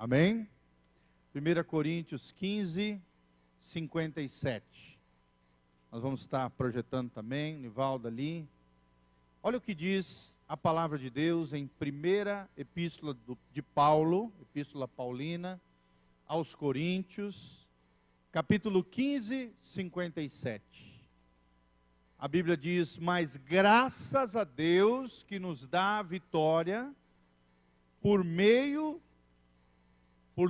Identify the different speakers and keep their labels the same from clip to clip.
Speaker 1: Amém? 1 Coríntios 15, 57. Nós vamos estar projetando também, Nivaldo ali. Olha o que diz a palavra de Deus em primeira epístola de Paulo, epístola paulina, aos Coríntios, capítulo 15, 57. A Bíblia diz: mas graças a Deus que nos dá a vitória por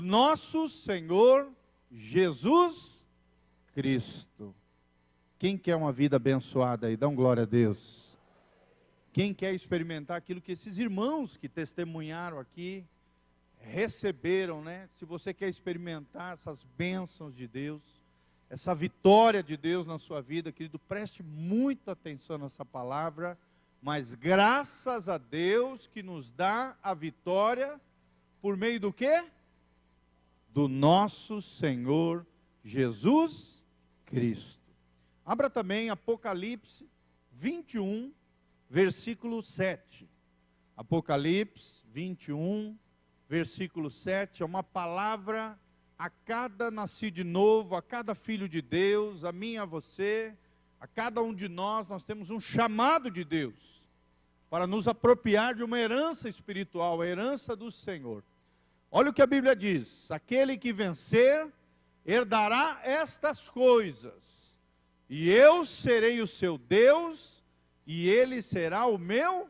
Speaker 1: nosso Senhor Jesus Cristo. Quem quer uma vida abençoada aí? Dá um glória a Deus. Quem quer experimentar aquilo que esses irmãos que testemunharam aqui receberam, né? Se você quer experimentar essas bênçãos de Deus, essa vitória de Deus na sua vida, querido, preste muita atenção nessa palavra. Mas graças a Deus que nos dá a vitória por meio do quê? Do nosso Senhor Jesus Cristo. Abra também Apocalipse 21, versículo 7. Apocalipse 21, versículo 7, é uma palavra a cada nascido de novo, a cada filho de Deus, a mim e a você, a cada um de nós temos um chamado de Deus para nos apropriar de uma herança espiritual, a herança do Senhor. Olha o que a Bíblia diz: aquele que vencer herdará estas coisas, e eu serei o seu Deus, e ele será o meu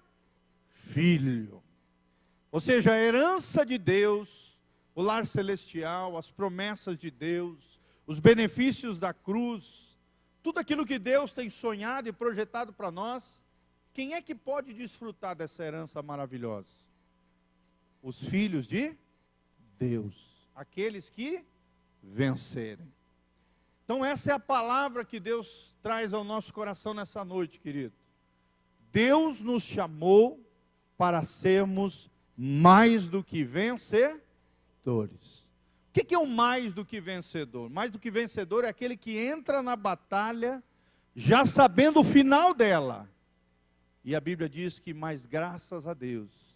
Speaker 1: filho. Ou seja, a herança de Deus, o lar celestial, as promessas de Deus, os benefícios da cruz, tudo aquilo que Deus tem sonhado e projetado para nós. Quem é que pode desfrutar dessa herança maravilhosa? Os filhos de Deus, aqueles que vencerem. Então essa é a palavra que Deus traz ao nosso coração nessa noite, querido. Deus nos chamou para sermos mais do que vencedores. O que é um mais do que vencedor? Mais do que vencedor é aquele que entra na batalha já sabendo o final dela. E a Bíblia diz que, mais graças a Deus,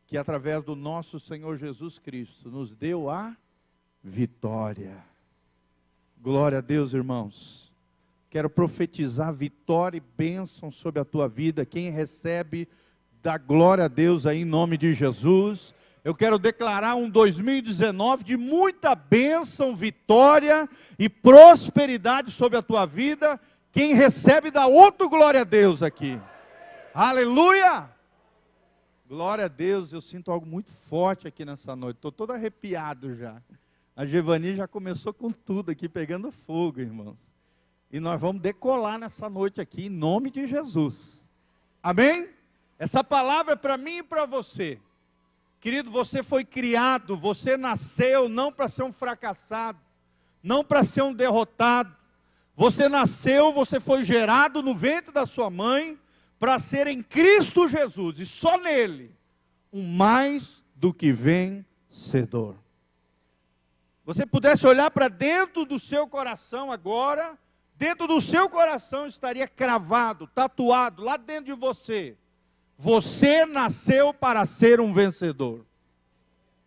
Speaker 1: que através do nosso Senhor Jesus Cristo nos deu a vitória. Glória a Deus, irmãos. Quero profetizar vitória e bênção sobre a tua vida. Quem recebe, dá glória a Deus aí em nome de Jesus. Eu quero declarar um 2019 de muita bênção, vitória e prosperidade sobre a tua vida. Quem recebe, dá outro glória a Deus aqui. Aleluia! Glória a Deus, eu sinto algo muito forte aqui nessa noite. Estou todo arrepiado já. A Giovani já começou com tudo aqui, pegando fogo, irmãos. E nós vamos decolar nessa noite aqui, em nome de Jesus. Amém? Essa palavra é para mim e para você. Querido, você foi criado, você nasceu não para ser um fracassado, não para ser um derrotado. Você nasceu, você foi gerado no ventre da sua mãe, para ser em Cristo Jesus, e só nele, um mais do que vencedor. Você pudesse olhar para dentro do seu coração agora, dentro do seu coração estaria cravado, tatuado, lá dentro de você: você nasceu para ser um vencedor.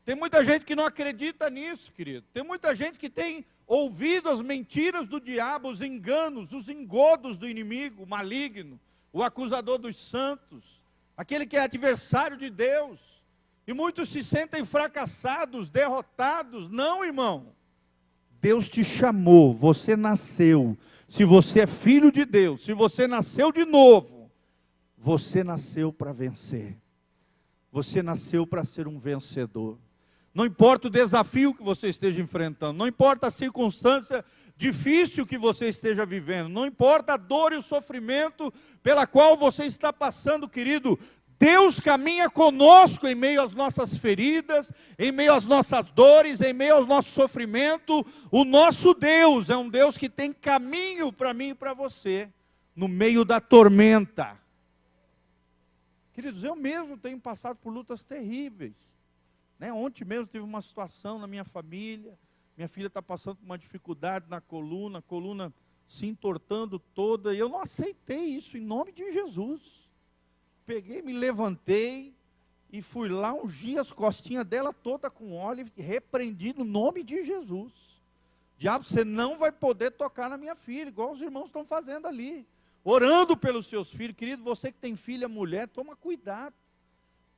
Speaker 1: Tem muita gente que não acredita nisso, querido. Tem muita gente que tem ouvido as mentiras do diabo, os enganos, os engodos do inimigo maligno, o acusador dos santos, aquele que é adversário de Deus. E muitos se sentem fracassados, derrotados. Não, irmão. Deus te chamou, você nasceu. Se você é filho de Deus, se você nasceu de novo, você nasceu para vencer. Você nasceu para ser um vencedor. Não importa o desafio que você esteja enfrentando, não importa a circunstância difícil que você esteja vivendo, não importa a dor e o sofrimento pela qual você está passando, querido, Deus caminha conosco em meio às nossas feridas, em meio às nossas dores, em meio ao nosso sofrimento. O nosso Deus é um Deus que tem caminho para mim e para você, no meio da tormenta. Queridos, eu mesmo tenho passado por lutas terríveis. Ontem mesmo tive uma situação na minha família. Minha filha está passando por uma dificuldade na coluna, a coluna se entortando toda, e eu não aceitei isso em nome de Jesus. Peguei, me levantei, E fui lá, ungi as costinhas dela toda com óleo e repreendi no nome de Jesus. Diabo, você não vai poder tocar na minha filha, igual os irmãos estão fazendo ali. Orando pelos seus filhos. Querido, você que tem filha mulher, toma cuidado.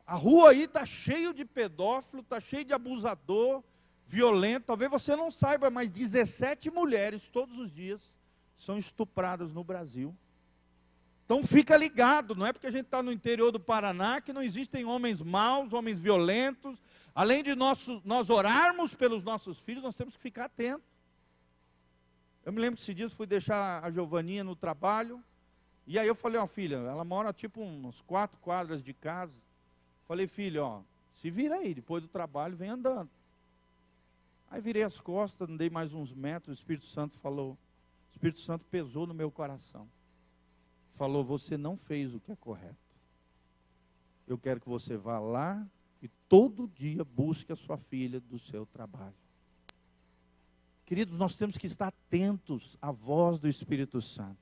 Speaker 1: A rua aí está cheio de pedófilo, está cheio de abusador, violento. Talvez você não saiba, mas 17 mulheres todos os dias são estupradas no Brasil. Então fica ligado, não é porque a gente está no interior do Paraná que não existem homens maus, homens violentos. Além de nós orarmos pelos nossos filhos, nós temos que ficar atentos. Eu me lembro que esses dias fui deixar a Giovaninha no trabalho, e aí eu falei, ó filha, ela mora tipo uns 4 quadras de casa. Falei, filha, ó, se vira aí, depois do trabalho vem andando. Aí virei as costas, andei mais uns metros, o Espírito Santo falou, o Espírito Santo pesou no meu coração. Falou, você não fez o que é correto. Eu quero que você vá lá e todo dia busque a sua filha do seu trabalho. Queridos, nós temos que estar atentos à voz do Espírito Santo.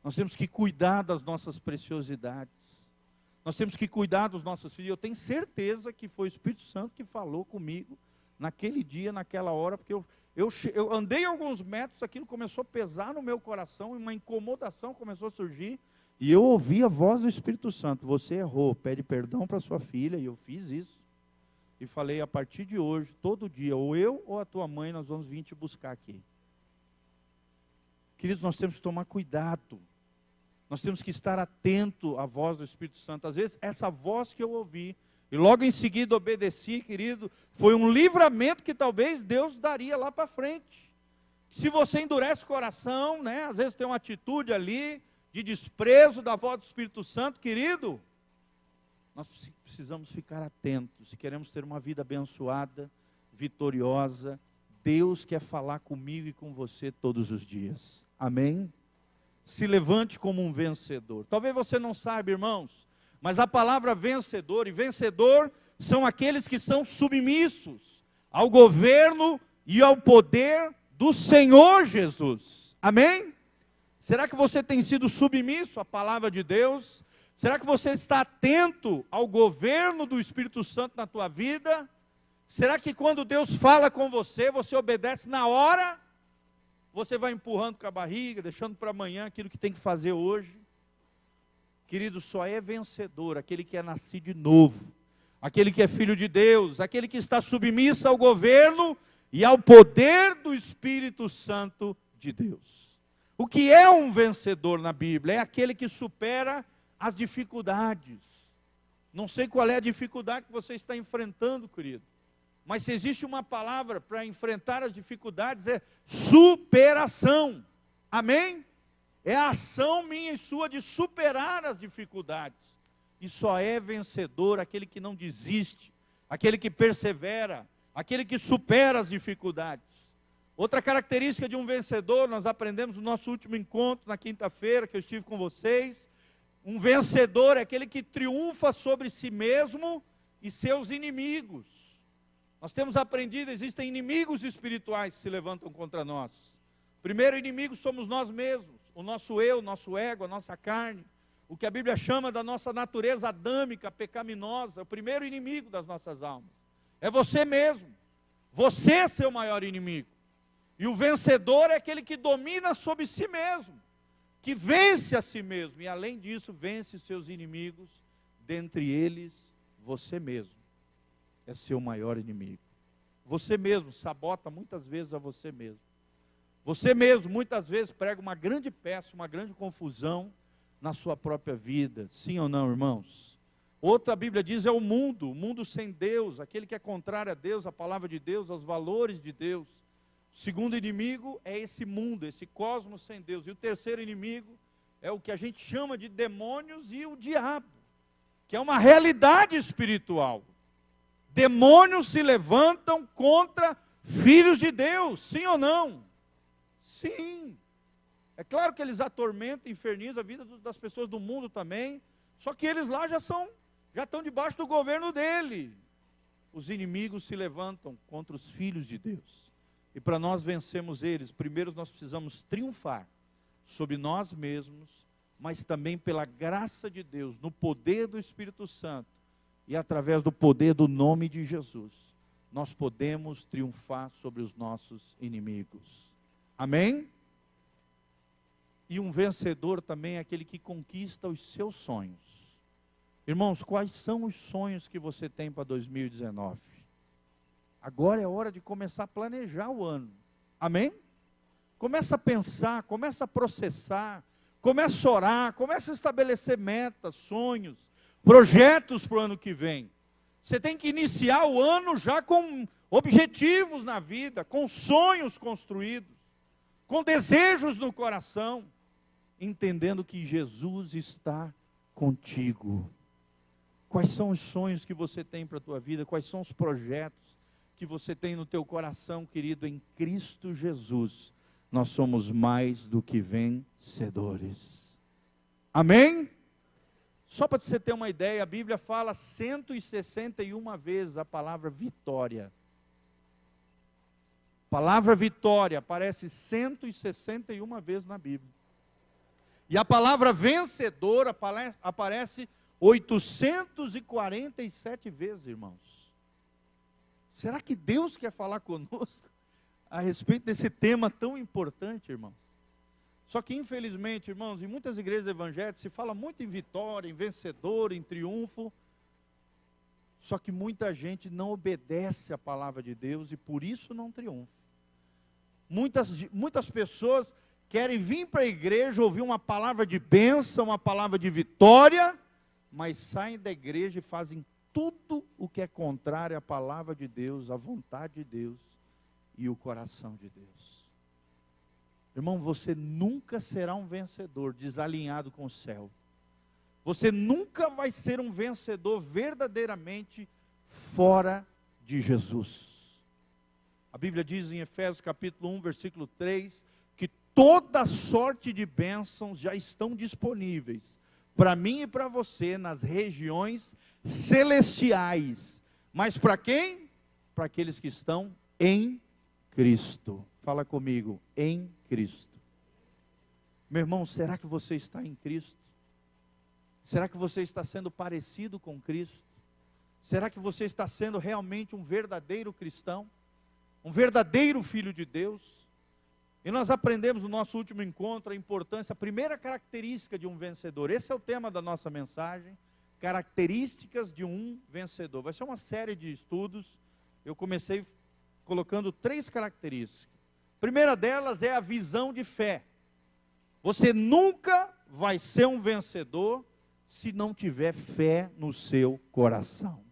Speaker 1: Nós temos que cuidar das nossas preciosidades. Nós temos que cuidar dos nossos filhos. Eu tenho certeza que foi o Espírito Santo que falou comigo naquele dia, naquela hora, porque eu andei alguns metros, aquilo começou a pesar no meu coração, e uma incomodação começou a surgir, e eu ouvi a voz do Espírito Santo, você errou, pede perdão para sua filha, e eu fiz isso, e falei, a partir de hoje, todo dia, ou eu ou a tua mãe, nós vamos vir te buscar aqui. Queridos, nós temos que tomar cuidado, nós temos que estar atento à voz do Espírito Santo. Às vezes, essa voz que eu ouvi, e logo em seguida obedeci, querido, foi um livramento que talvez Deus daria lá para frente. Se você endurece o coração, né, às vezes tem uma atitude ali, de desprezo da voz do Espírito Santo, querido, nós precisamos ficar atentos. Se queremos ter uma vida abençoada, vitoriosa, Deus quer falar comigo e com você todos os dias. Amém? Se levante como um vencedor. Talvez você não saiba, irmãos, mas a palavra vencedor e vencedor são aqueles que são submissos ao governo e ao poder do Senhor Jesus. Amém? Será que você tem sido submisso à palavra de Deus? Será que você está atento ao governo do Espírito Santo na tua vida? Será que quando Deus fala com você, você obedece na hora? Você vai empurrando com a barriga, deixando para amanhã aquilo que tem que fazer hoje? Querido, só é vencedor aquele que é nascido de novo, aquele que é filho de Deus, aquele que está submisso ao governo e ao poder do Espírito Santo de Deus. O que é um vencedor na Bíblia? É aquele que supera as dificuldades. Não sei qual é a dificuldade que você está enfrentando, querido, mas se existe uma palavra para enfrentar as dificuldades, é superação. Amém? É a ação minha e sua de superar as dificuldades. E só é vencedor aquele que não desiste, aquele que persevera, aquele que supera as dificuldades. Outra característica de um vencedor, nós aprendemos no nosso último encontro, na quinta-feira, que eu estive com vocês. Um vencedor é aquele que triunfa sobre si mesmo e seus inimigos. Nós temos aprendido, existem inimigos espirituais que se levantam contra nós. O primeiro inimigo somos nós mesmos. O nosso eu, o nosso ego, a nossa carne, o que a Bíblia chama da nossa natureza adâmica, pecaminosa, o primeiro inimigo das nossas almas. É você mesmo. Você é seu maior inimigo. E o vencedor é aquele que domina sobre si mesmo, que vence a si mesmo, e além disso, vence seus inimigos, dentre eles, você mesmo é seu maior inimigo. Você mesmo sabota muitas vezes a você mesmo. Você mesmo, muitas vezes, prega uma grande peça, uma grande confusão na sua própria vida. Sim ou não, irmãos? Outra, a Bíblia diz, é o mundo sem Deus, aquele que é contrário a Deus, a palavra de Deus, aos valores de Deus. O segundo inimigo é esse mundo, esse cosmos sem Deus. E o terceiro inimigo é o que a gente chama de demônios e o diabo, que é uma realidade espiritual. Demônios se levantam contra filhos de Deus, sim ou não? Sim, é claro que eles atormentam e infernizam a vida das pessoas do mundo também, só que eles lá já estão debaixo do governo dele. Os inimigos se levantam contra os filhos de Deus, e para nós vencermos eles, primeiro nós precisamos triunfar sobre nós mesmos, mas também pela graça de Deus, no poder do Espírito Santo, e através do poder do nome de Jesus, nós podemos triunfar sobre os nossos inimigos. Amém? E um vencedor também é aquele que conquista os seus sonhos. Irmãos, quais são os sonhos que você tem para 2019? Agora é hora de começar a planejar o ano. Amém? Começa a pensar, começa a processar, começa a orar, começa a estabelecer metas, sonhos, projetos para o ano que vem. Você tem que iniciar o ano já com objetivos na vida, com sonhos construídos, com desejos no coração, entendendo que Jesus está contigo. Quais são os sonhos que você tem para a tua vida? Quais são os projetos que você tem no teu coração, querido? Em Cristo Jesus, nós somos mais do que vencedores. Amém? Só para você ter uma ideia, a Bíblia fala 161 vezes a palavra vitória. A palavra vitória aparece 161 vezes na Bíblia. E a palavra vencedor aparece 847 vezes, irmãos. Será que Deus quer falar conosco a respeito desse tema tão importante, irmãos? Só que infelizmente, irmãos, em muitas igrejas evangélicas se fala muito em vitória, em vencedor, em triunfo. Só que muita gente não obedece a palavra de Deus e por isso não triunfa. Muitas pessoas querem vir para a igreja ouvir uma palavra de bênção, uma palavra de vitória, mas saem da igreja e fazem tudo o que é contrário à palavra de Deus, à vontade de Deus e o coração de Deus. Irmão, você nunca será um vencedor desalinhado com o céu. Você nunca vai ser um vencedor verdadeiramente fora de Jesus. A Bíblia diz em Efésios capítulo 1, versículo 3, que toda sorte de bênçãos já estão disponíveis para mim e para você nas regiões celestiais. Mas para quem? Para aqueles que estão em Cristo. Fala comigo, em Cristo. Meu irmão, será que você está em Cristo? Será que você está sendo parecido com Cristo? Será que você está sendo realmente um verdadeiro cristão? Um verdadeiro filho de Deus? E nós aprendemos no nosso último encontro a importância, a primeira característica de um vencedor. Esse é o tema da nossa mensagem, características de um vencedor. Vai ser uma série de estudos. Eu comecei colocando 3 características. A primeira delas é a visão de fé. Você nunca vai ser um vencedor se não tiver fé no seu coração.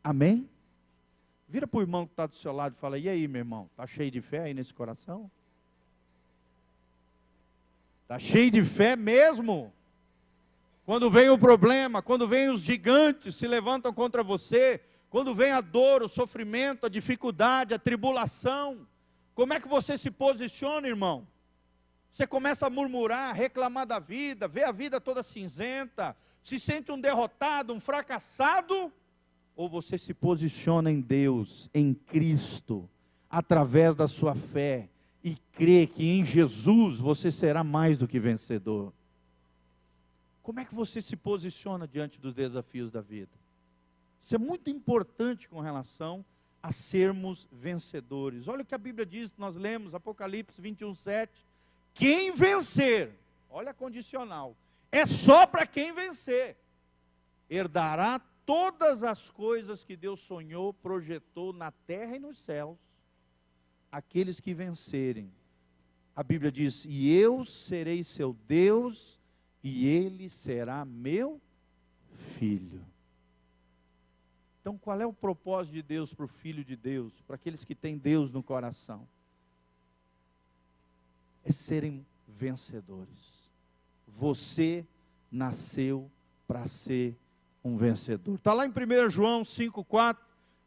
Speaker 1: Amém? Vira para o irmão que está do seu lado e fala, e aí, meu irmão, está cheio de fé aí nesse coração? Está cheio de fé mesmo? Quando vem o problema, quando vem os gigantes se levantam contra você, quando vem a dor, o sofrimento, a dificuldade, a tribulação, como é que você se posiciona, irmão? Você começa a murmurar, reclamar da vida, vê a vida toda cinzenta, se sente um derrotado, um fracassado? Ou você se posiciona em Deus, em Cristo, através da sua fé, e crê que em Jesus você será mais do que vencedor? Como é que você se posiciona diante dos desafios da vida? Isso é muito importante com relação a sermos vencedores. Olha o que a Bíblia diz, nós lemos, Apocalipse 21:7. Quem vencer, olha a condicional, é só para quem vencer, herdará todas as coisas que Deus sonhou, projetou na terra e nos céus. Aqueles que vencerem, a Bíblia diz, e eu serei seu Deus, e ele será meu filho. Então qual é o propósito de Deus para o Filho de Deus, para aqueles que têm Deus no coração? É serem vencedores. Você nasceu para ser um vencedor. Está lá em 1 João 5,4,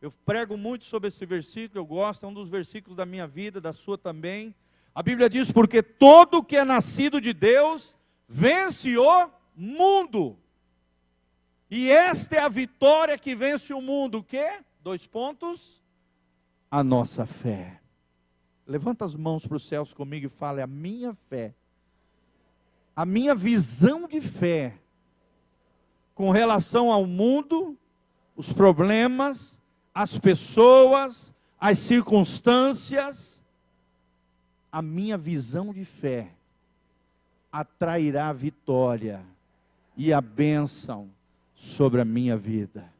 Speaker 1: eu prego muito sobre esse versículo, eu gosto, é um dos versículos da minha vida, da sua também. A Bíblia diz, porque todo que é nascido de Deus, vence o mundo. E esta é a vitória que vence o mundo, o quê? 2 pontos, a nossa fé. Levanta as mãos para os céus comigo e fale, a minha fé, a minha visão de fé, com relação ao mundo, os problemas, as pessoas, as circunstâncias, a minha visão de fé atrairá a vitória e a bênção sobre a minha vida.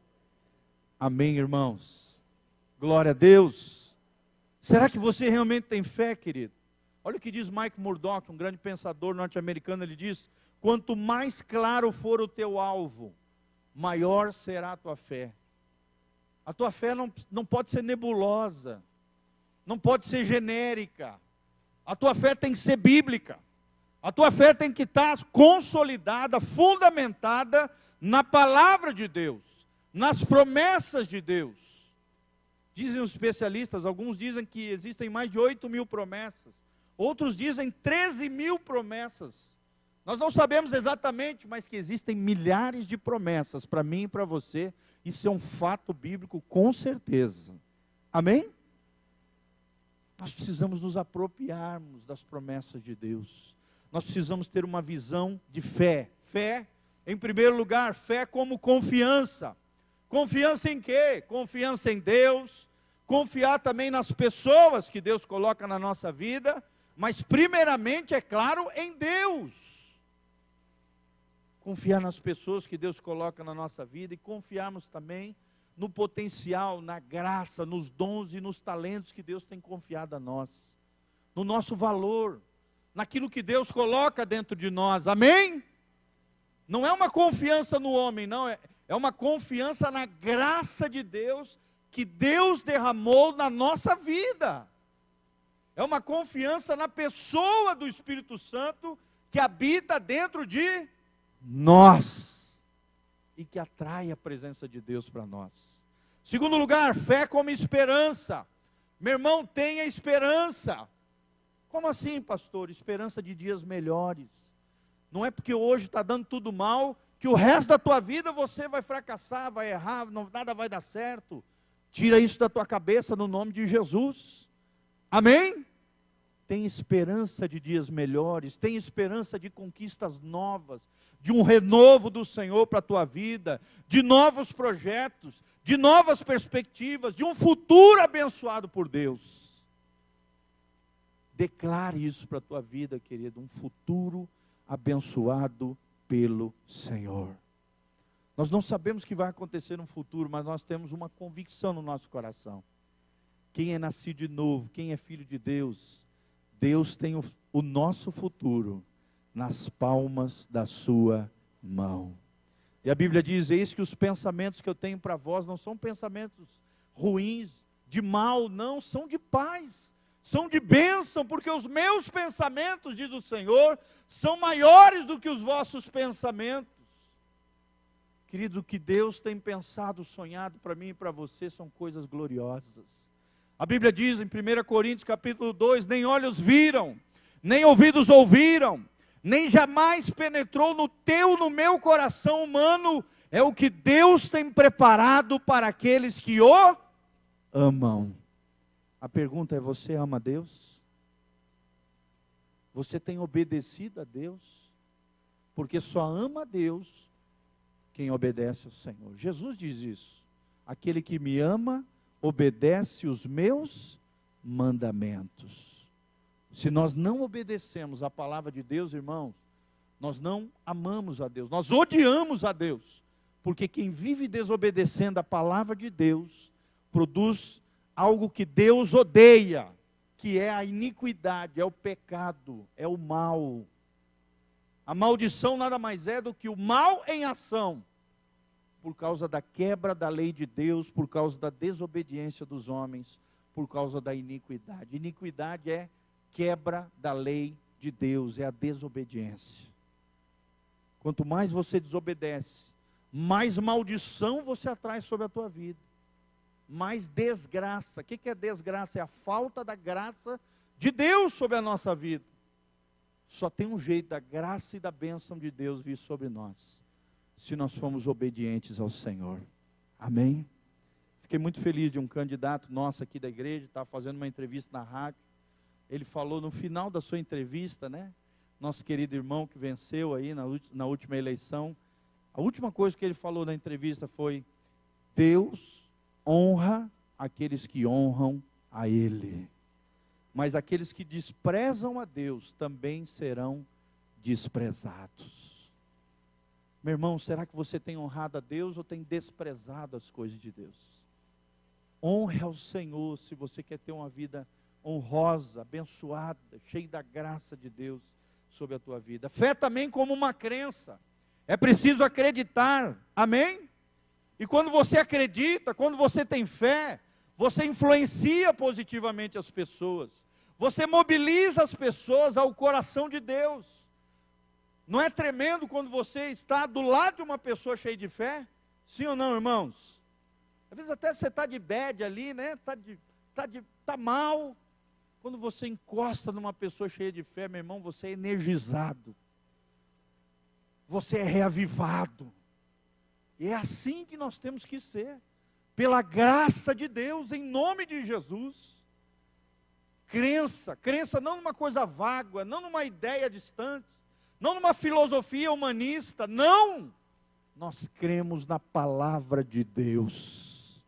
Speaker 1: Amém, irmãos? Glória a Deus. Será que você realmente tem fé, querido? Olha o que diz Mike Murdock, um grande pensador norte-americano. Ele diz: quanto mais claro for o teu alvo, maior será a tua fé. A tua fé não pode ser nebulosa, não pode ser genérica. A tua fé tem que ser bíblica. A tua fé tem que estar consolidada, fundamentada na palavra de Deus, nas promessas de Deus. Dizem os especialistas, alguns dizem que existem mais de 8.000 promessas, outros dizem 13.000 promessas. Nós não sabemos exatamente, mas que existem milhares de promessas para mim e para você. Isso é um fato bíblico, com certeza. Amém? Nós precisamos nos apropriarmos das promessas de Deus. Nós precisamos ter uma visão de fé. Fé, em primeiro lugar, fé como confiança. Confiança em quê? Confiança em Deus. Confiar também nas pessoas que Deus coloca na nossa vida. Mas primeiramente, é claro, em Deus. Confiar nas pessoas que Deus coloca na nossa vida e confiarmos também no potencial, na graça, nos dons e nos talentos que Deus tem confiado a nós. No nosso valor, naquilo que Deus coloca dentro de nós. Amém? Não é uma confiança no homem, não. É uma confiança na graça de Deus que Deus derramou na nossa vida. É uma confiança na pessoa do Espírito Santo que habita dentro de nós e que atrai a presença de Deus para nós. Segundo lugar, fé como esperança. Meu irmão, tenha esperança. Como assim, pastor? Esperança de dias melhores. Não é porque hoje está dando tudo mal, que o resto da tua vida você vai fracassar, vai errar, nada vai dar certo. Tira isso da tua cabeça no nome de Jesus. Amém? Tem esperança de dias melhores, tem esperança de conquistas novas, de um renovo do Senhor para a tua vida, de novos projetos, de novas perspectivas, de um futuro abençoado por Deus. Declare isso para a tua vida, querido, um futuro abençoado pelo Senhor. Nós não sabemos o que vai acontecer no futuro, mas nós temos uma convicção no nosso coração. Quem é nascido de novo, quem é filho de Deus, Deus tem o nosso futuro nas palmas da sua mão. E a Bíblia diz: eis que os pensamentos que eu tenho para vós não são pensamentos ruins, de mal, não, são de paz, são de bênção, porque os meus pensamentos, diz o Senhor, são maiores do que os vossos pensamentos. Querido, o que Deus tem pensado, sonhado para mim e para você são coisas gloriosas. A Bíblia diz em 1 Coríntios capítulo 2, nem olhos viram, nem ouvidos ouviram, nem jamais penetrou no meu coração humano, é o que Deus tem preparado para aqueles que o amam. A pergunta é: você ama Deus? Você tem obedecido a Deus? Porque só ama a Deus quem obedece ao Senhor. Jesus diz isso: aquele que me ama, obedece os meus mandamentos. Se nós não obedecemos a palavra de Deus, irmãos, nós não amamos a Deus, nós odiamos a Deus, porque quem vive desobedecendo a palavra de Deus, produz algo que Deus odeia, que é a iniquidade, é o pecado, é o mal. A maldição nada mais é do que o mal em ação, por causa da quebra da lei de Deus, por causa da desobediência dos homens, por causa da iniquidade. Iniquidade é quebra da lei de Deus, é a desobediência. Quanto mais você desobedece, mais maldição você atrai sobre a tua vida, mais desgraça. O que é desgraça? É a falta da graça de Deus sobre a nossa vida. Só tem um jeito da graça e da bênção de Deus vir sobre nós, se nós formos obedientes ao Senhor. Amém? Fiquei muito feliz de um candidato nosso aqui da igreja, estava fazendo uma entrevista na rádio. Ele falou no final da sua entrevista, né? Nosso querido irmão que venceu aí na última eleição. A última coisa que ele falou na entrevista foi: Deus honra aqueles que honram a Ele, mas aqueles que desprezam a Deus também serão desprezados. Meu irmão, será que você tem honrado a Deus ou tem desprezado as coisas de Deus? Honre ao Senhor se você quer ter uma vida honrosa, abençoada, cheia da graça de Deus sobre a tua vida. Fé também como uma crença. É preciso acreditar, amém? E quando você acredita, quando você tem fé, você influencia positivamente as pessoas. Você mobiliza as pessoas ao coração de Deus. Não é tremendo quando você está do lado de uma pessoa cheia de fé? Sim ou não, irmãos? Às vezes até você está de bad ali, né? Tá mal. Quando você encosta numa pessoa cheia de fé, meu irmão, você é energizado. Você é reavivado. E é assim que nós temos que ser. Pela graça de Deus, em nome de Jesus. Crença não numa coisa vaga, não numa ideia distante, não numa filosofia humanista, não. Nós cremos na palavra de Deus.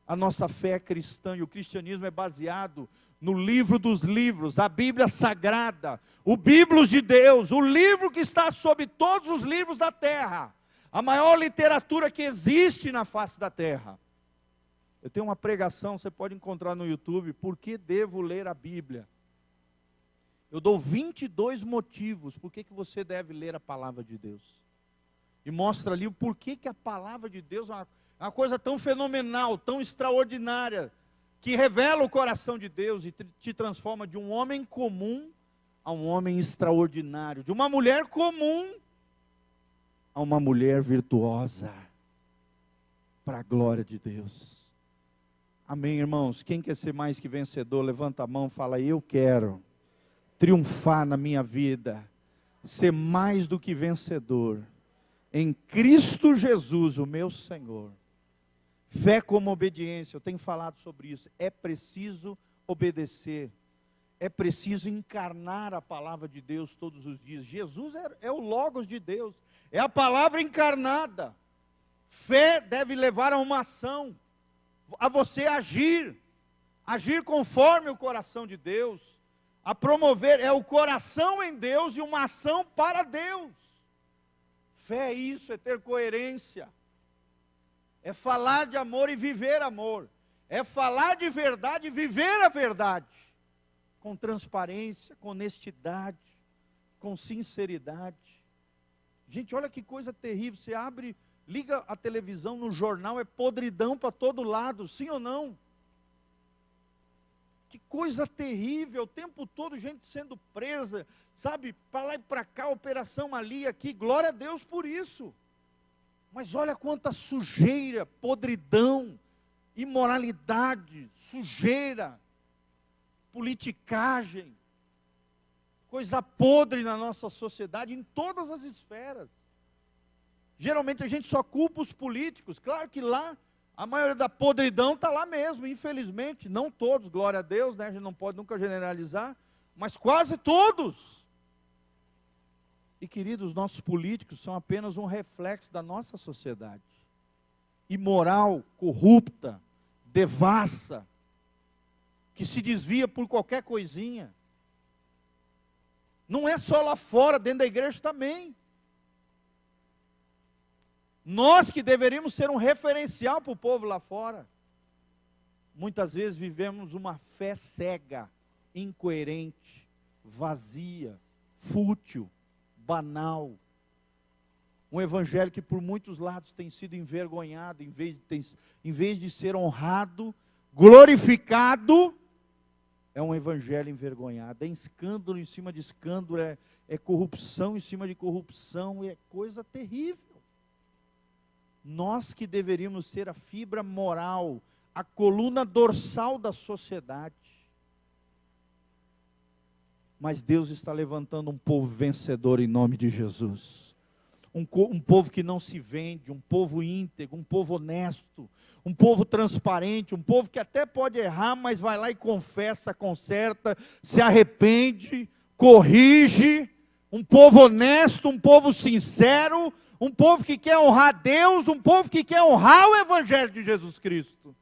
Speaker 1: A nossa fé é cristã e o cristianismo é baseado no livro dos livros, a Bíblia Sagrada, o Biblos de Deus, o livro que está sobre todos os livros da terra, a maior literatura que existe na face da terra. Eu tenho uma pregação, você pode encontrar no YouTube, por que devo ler a Bíblia? Eu dou 22 motivos por que você deve ler a palavra de Deus. E mostra ali o porquê que a palavra de Deus é uma coisa tão fenomenal, tão extraordinária, que revela o coração de Deus e te transforma de um homem comum a um homem extraordinário, de uma mulher comum a uma mulher virtuosa, para a glória de Deus. Amém, irmãos? Quem quer ser mais que vencedor, levanta a mão e fala: eu quero triunfar na minha vida, ser mais do que vencedor, em Cristo Jesus, o meu Senhor. Fé como obediência, eu tenho falado sobre isso, é preciso obedecer, é preciso encarnar a palavra de Deus todos os dias. Jesus é o Logos de Deus, é a palavra encarnada. Fé deve levar a uma ação, a você agir conforme o coração de Deus, a promover, é o coração em Deus e uma ação para Deus. Fé é isso, é ter coerência, é falar de amor e viver amor, é falar de verdade e viver a verdade, com transparência, com honestidade, com sinceridade. Gente, olha que coisa terrível, você liga a televisão, no jornal, é podridão para todo lado, sim ou não? Que coisa terrível, o tempo todo gente sendo presa, sabe, para lá e para cá, operação ali, aqui, glória a Deus por isso. Mas olha quanta sujeira, podridão, imoralidade, sujeira, politicagem, coisa podre na nossa sociedade, em todas as esferas. Geralmente a gente só culpa os políticos, claro que lá, a maioria da podridão está lá mesmo, infelizmente, não todos, glória a Deus, né? A gente não pode nunca generalizar, mas quase todos. E queridos, nossos políticos são apenas um reflexo da nossa sociedade. Imoral, corrupta, devassa, que se desvia por qualquer coisinha. Não é só lá fora, dentro da igreja também. Nós que deveríamos ser um referencial para o povo lá fora, muitas vezes vivemos uma fé cega, incoerente, vazia, fútil, banal. Um evangelho que por muitos lados tem sido envergonhado, em vez de ser honrado, glorificado, é um evangelho envergonhado, é escândalo em cima de escândalo, é corrupção em cima de corrupção, é coisa terrível. Nós que deveríamos ser a fibra moral, a coluna dorsal da sociedade. Mas Deus está levantando um povo vencedor em nome de Jesus. Um povo que não se vende, um povo íntegro, um povo honesto, um povo transparente, um povo que até pode errar, mas vai lá e confessa, conserta, se arrepende, corrige. um povo honesto, um povo sincero, um povo que quer honrar Deus, um povo que quer honrar o Evangelho de Jesus Cristo.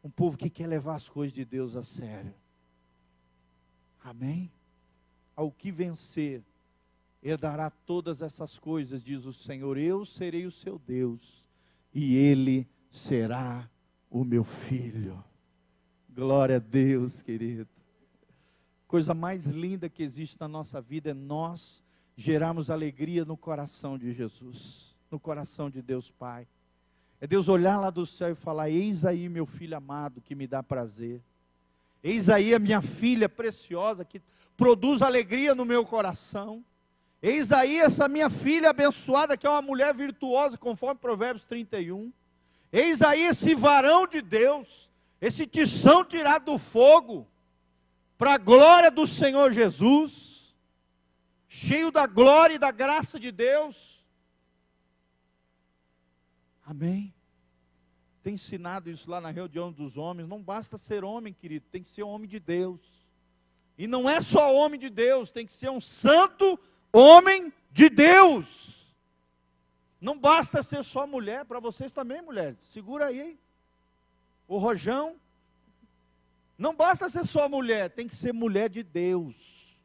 Speaker 1: Um povo que quer levar as coisas de Deus a sério. Amém? Ao que vencer, herdará todas essas coisas, diz o Senhor. Eu serei o seu Deus, e ele será o meu filho. Glória a Deus, querido. Coisa mais linda que existe na nossa vida é nós gerarmos alegria no coração de Jesus, no coração de Deus Pai. É Deus olhar lá do céu e falar: eis aí meu filho amado que me dá prazer. Eis aí a minha filha preciosa que produz alegria no meu coração. Eis aí essa minha filha abençoada que é uma mulher virtuosa, conforme Provérbios 31. Eis aí esse varão de Deus, esse tição tirado do fogo, para a glória do Senhor Jesus, cheio da glória e da graça de Deus. Amém? Tem ensinado isso lá na reunião dos homens. Não basta ser homem, querido, tem que ser homem de Deus. E não é só homem de Deus, tem que ser um santo homem de Deus. Não basta ser só mulher, para vocês também, mulheres. Segura aí, hein? O rojão. Não basta ser só mulher, tem que ser mulher de Deus.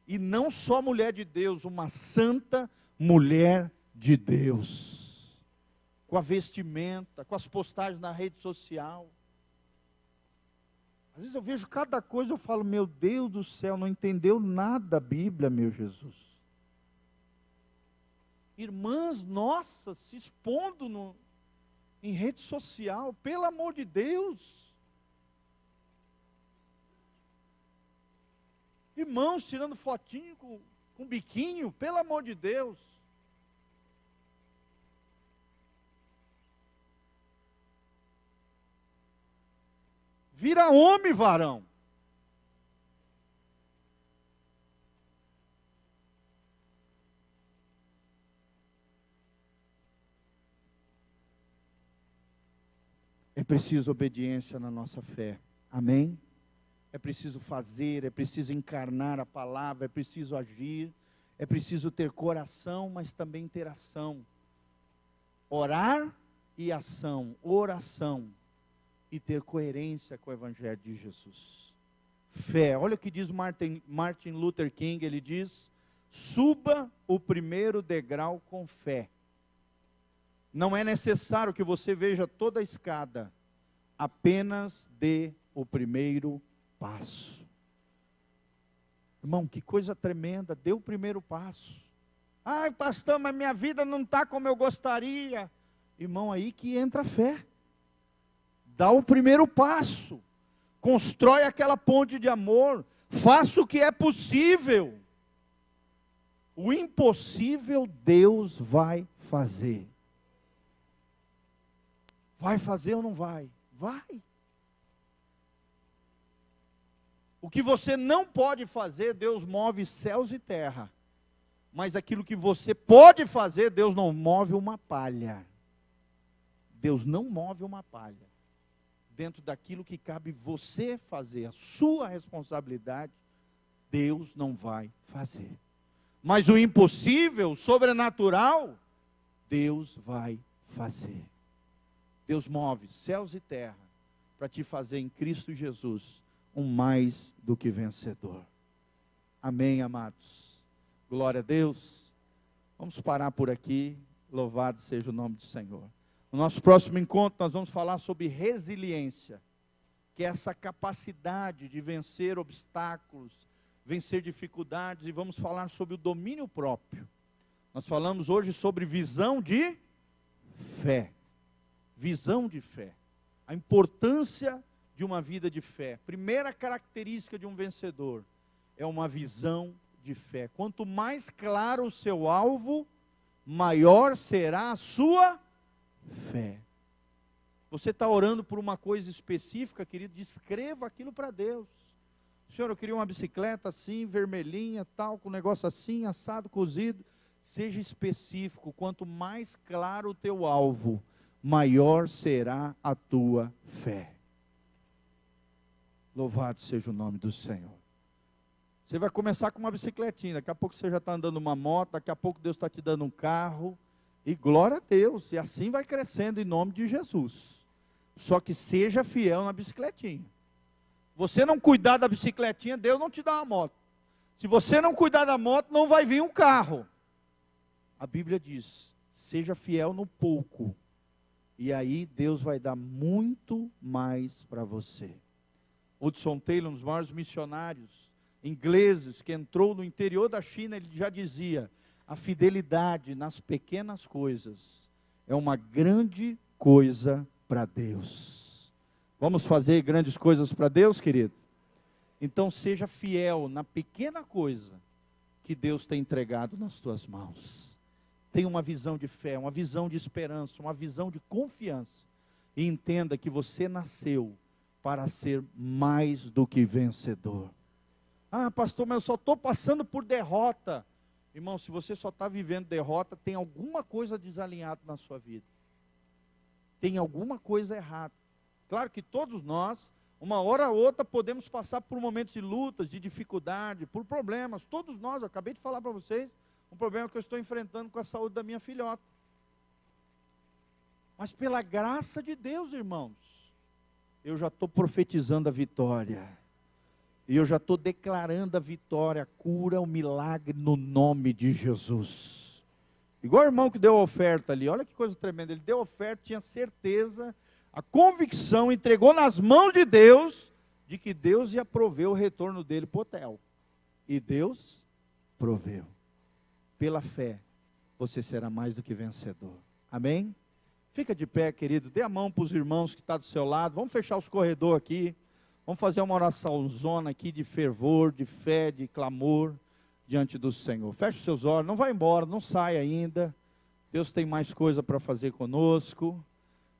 Speaker 1: E não só mulher de Deus, uma santa mulher de Deus. Com a vestimenta, com as postagens na rede social. Às vezes eu vejo cada coisa, eu falo: meu Deus do céu, não entendeu nada a Bíblia, meu Jesus. Irmãs nossas se expondo em rede social, pelo amor de Deus. Irmãos tirando fotinho com biquinho, pelo amor de Deus. Vira homem, varão. É preciso obediência na nossa fé. Amém? É preciso fazer, é preciso encarnar a palavra, é preciso agir, é preciso ter coração, mas também ter ação. Orar e ação, oração. E ter coerência com o Evangelho de Jesus. Fé, olha o que diz Martin Luther King, ele diz: suba o primeiro degrau com fé. Não é necessário que você veja toda a escada, apenas dê o primeiro passo. Irmão, que coisa tremenda, dê o primeiro passo. Ai, pastor, mas minha vida não está como eu gostaria. Irmão, aí que entra a fé. Dá o primeiro passo, constrói aquela ponte de amor, faça o que é possível. O impossível Deus vai fazer. Vai fazer ou não vai? Vai. O que você não pode fazer, Deus move céus e terra. Mas aquilo que você pode fazer, Deus não move uma palha. Deus não move uma palha. Dentro daquilo que cabe você fazer, a sua responsabilidade, Deus não vai fazer. Mas o impossível, o sobrenatural, Deus vai fazer. Deus move céus e terra para te fazer em Cristo Jesus um mais do que vencedor. Amém, amados? Glória a Deus. Vamos parar por aqui. Louvado seja o nome do Senhor. No nosso próximo encontro nós vamos falar sobre resiliência, que é essa capacidade de vencer obstáculos, vencer dificuldades, e vamos falar sobre o domínio próprio. Nós falamos hoje sobre visão de fé. Visão de fé. A importância de uma vida de fé. Primeira característica de um vencedor é uma visão de fé. Quanto mais claro o seu alvo, maior será a sua fé. Você está orando por uma coisa específica, querido, descreva aquilo para Deus. Senhor, eu queria uma bicicleta assim, vermelhinha, tal, com um negócio assim, assado, cozido. Seja específico. Quanto mais claro o teu alvo, maior será a tua fé. Louvado seja o nome do Senhor. Você vai começar com uma bicicletinha, daqui a pouco você já está andando uma moto, daqui a pouco Deus está te dando um carro, e glória a Deus, e assim vai crescendo em nome de Jesus. Só que seja fiel na bicicletinha. Você não cuidar da bicicletinha, Deus não te dá uma moto. Se você não cuidar da moto, não vai vir um carro. A Bíblia diz, seja fiel no pouco, e aí Deus vai dar muito mais para você. Hudson Taylor, um dos maiores missionários ingleses, que entrou no interior da China, ele já dizia, a fidelidade nas pequenas coisas é uma grande coisa para Deus. Vamos fazer grandes coisas para Deus, querido? Então seja fiel na pequena coisa que Deus tem entregado nas tuas mãos. Tenha uma visão de fé, uma visão de esperança, uma visão de confiança. E entenda que você nasceu para ser mais do que vencedor. Ah, pastor, mas eu só estou passando por derrota. Irmão, se você só está vivendo derrota, tem alguma coisa desalinhada na sua vida. Tem alguma coisa errada. Claro que todos nós, uma hora ou outra, podemos passar por momentos de lutas, de dificuldade, por problemas. Todos nós, eu acabei de falar para vocês, um problema que eu estou enfrentando com a saúde da minha filhota. Mas pela graça de Deus, irmãos, eu já estou profetizando a vitória. E eu já estou declarando a vitória, a cura, o milagre no nome de Jesus. Igual o irmão que deu a oferta ali, olha que coisa tremenda, ele deu a oferta, tinha certeza, a convicção, entregou nas mãos de Deus, de que Deus ia prover o retorno dele para o hotel. E Deus proveu. Pela fé, você será mais do que vencedor. Amém? Fica de pé, querido, dê a mão para os irmãos que estão do seu lado, vamos fechar os corredores aqui. Vamos fazer uma oração zona aqui de fervor, de fé, de clamor diante do Senhor. Feche os seus olhos, não vai embora, não sai ainda. Deus tem mais coisa para fazer conosco.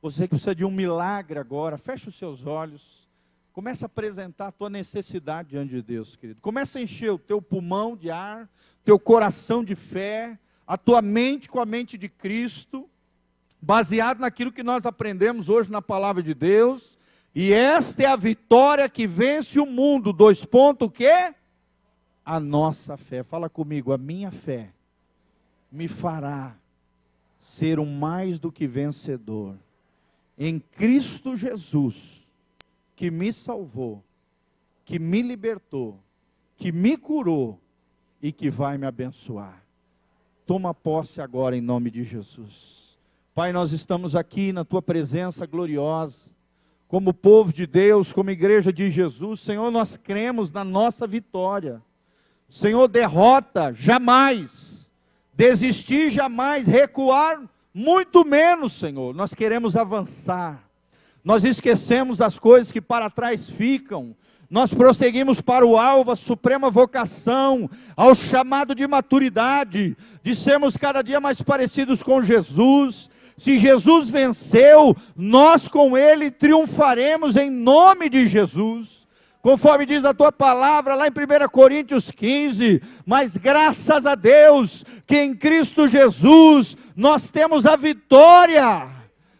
Speaker 1: Você que precisa de um milagre agora, feche os seus olhos. Comece a apresentar a tua necessidade diante de Deus, querido. Comece a encher o teu pulmão de ar, teu coração de fé, a tua mente com a mente de Cristo, baseado naquilo que nós aprendemos hoje na palavra de Deus. E esta é a vitória que vence o mundo. Dois pontos, o quê? A nossa fé. Fala comigo, a minha fé me fará ser um mais do que vencedor. Em Cristo Jesus, que me salvou, que me libertou, que me curou e que vai me abençoar. Toma posse agora em nome de Jesus. Pai, nós estamos aqui na tua presença gloriosa. Como povo de Deus, como igreja de Jesus, Senhor, nós cremos na nossa vitória. Senhor, derrota jamais, desistir jamais, recuar muito menos, Senhor. Nós queremos avançar. Nós esquecemos das coisas que para trás ficam. Nós prosseguimos para o alvo, a suprema vocação, ao chamado de maturidade, de sermos cada dia mais parecidos com Jesus. Se Jesus venceu, nós com Ele triunfaremos em nome de Jesus. Conforme diz a tua palavra lá em 1 Coríntios 15, mas graças a Deus que em Cristo Jesus nós temos a vitória.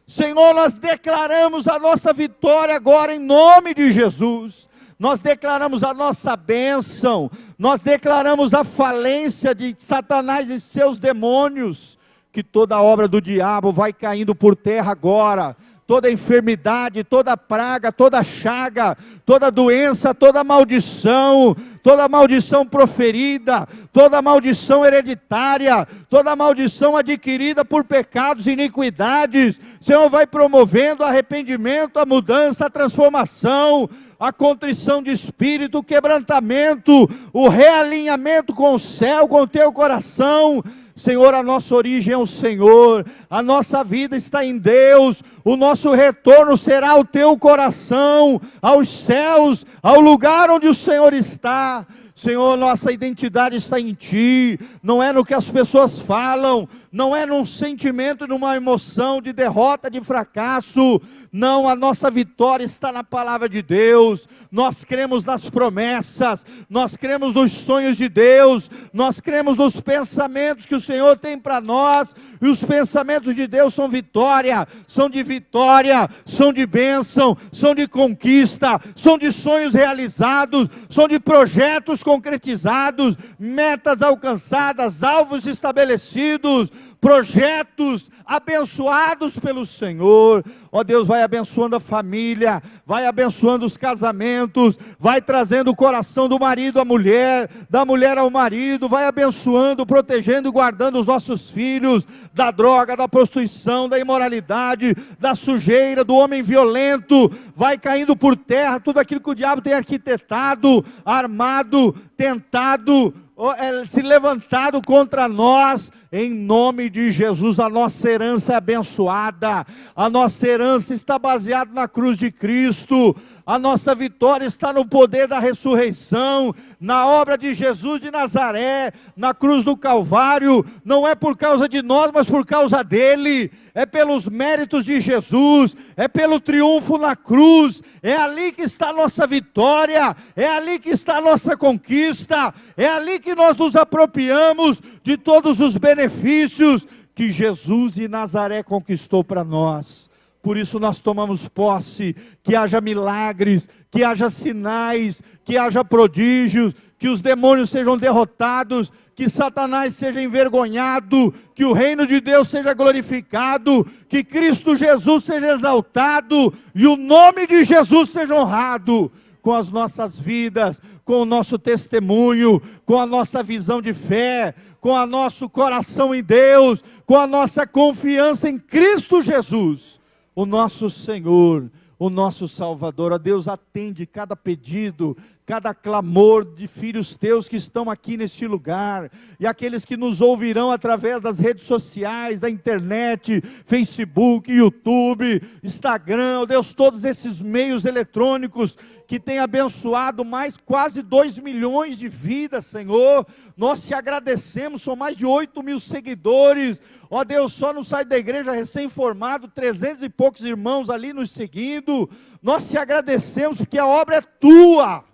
Speaker 1: Senhor, nós declaramos a nossa vitória agora em nome de Jesus. Nós declaramos a nossa bênção, nós declaramos a falência de Satanás e seus demônios. Que toda obra do diabo vai caindo por terra agora, toda enfermidade, toda praga, toda chaga, toda doença, toda maldição proferida, toda maldição hereditária, toda maldição adquirida por pecados e iniquidades, Senhor, vai promovendo arrependimento, a mudança, a transformação, a contrição de espírito, o quebrantamento, o realinhamento com o céu, com o teu coração. Senhor, a nossa origem é o Senhor, a nossa vida está em Deus, o nosso retorno será ao teu coração, aos céus, ao lugar onde o Senhor está. Senhor, nossa identidade está em Ti, não é no que as pessoas falam, não é num sentimento, numa emoção de derrota, de fracasso, não, a nossa vitória está na palavra de Deus, nós cremos nas promessas, nós cremos nos sonhos de Deus, nós cremos nos pensamentos que o Senhor tem para nós, e os pensamentos de Deus são vitória, são de bênção, são de conquista, são de sonhos realizados, são de projetos concretizados, metas alcançadas, alvos estabelecidos, projetos abençoados pelo Senhor. Ó Deus, vai abençoando a família, vai abençoando os casamentos, vai trazendo o coração do marido à mulher, da mulher ao marido, vai abençoando, protegendo e guardando os nossos filhos da droga, da prostituição, da imoralidade, da sujeira, do homem violento. Vai caindo por terra tudo aquilo que o diabo tem arquitetado, armado, tentado, se levantado contra nós. Em nome de Jesus, a nossa herança é abençoada, a nossa herança está baseada na cruz de Cristo, a nossa vitória está no poder da ressurreição, na obra de Jesus de Nazaré, na cruz do Calvário. Não é por causa de nós, mas por causa dele, é pelos méritos de Jesus, é pelo triunfo na cruz, é ali que está a nossa vitória, é ali que está a nossa conquista, é ali que nós nos apropriamos de todos os benefícios que Jesus de Nazaré conquistou para nós. Por isso nós tomamos posse, que haja milagres, que haja sinais, que haja prodígios, que os demônios sejam derrotados, que Satanás seja envergonhado, que o reino de Deus seja glorificado, que Cristo Jesus seja exaltado, e o nome de Jesus seja honrado, com as nossas vidas, com o nosso testemunho, com a nossa visão de fé, com o nosso coração em Deus, com a nossa confiança em Cristo Jesus, o nosso Senhor, o nosso Salvador. Ó Deus, atende cada pedido, cada clamor de filhos teus que estão aqui neste lugar, e aqueles que nos ouvirão através das redes sociais, da internet, Facebook, YouTube, Instagram. Ó Deus, todos esses meios eletrônicos que têm abençoado mais quase 2 milhões de vidas, Senhor. Nós te agradecemos, são mais de 8 mil seguidores. Ó Deus, só no site da igreja recém-formado, 300 e poucos irmãos ali nos seguindo. Nós te agradecemos porque a obra é tua.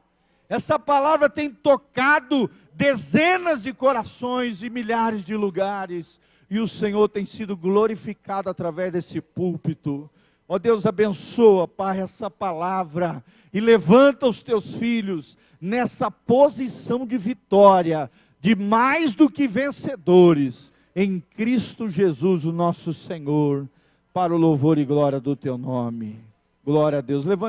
Speaker 1: Essa palavra tem tocado dezenas de corações e milhares de lugares, e o Senhor tem sido glorificado através desse púlpito. Ó Deus, abençoa, Pai, essa palavra, e levanta os teus filhos nessa posição de vitória, de mais do que vencedores, em Cristo Jesus, o nosso Senhor, para o louvor e glória do teu nome. Glória a Deus. Levante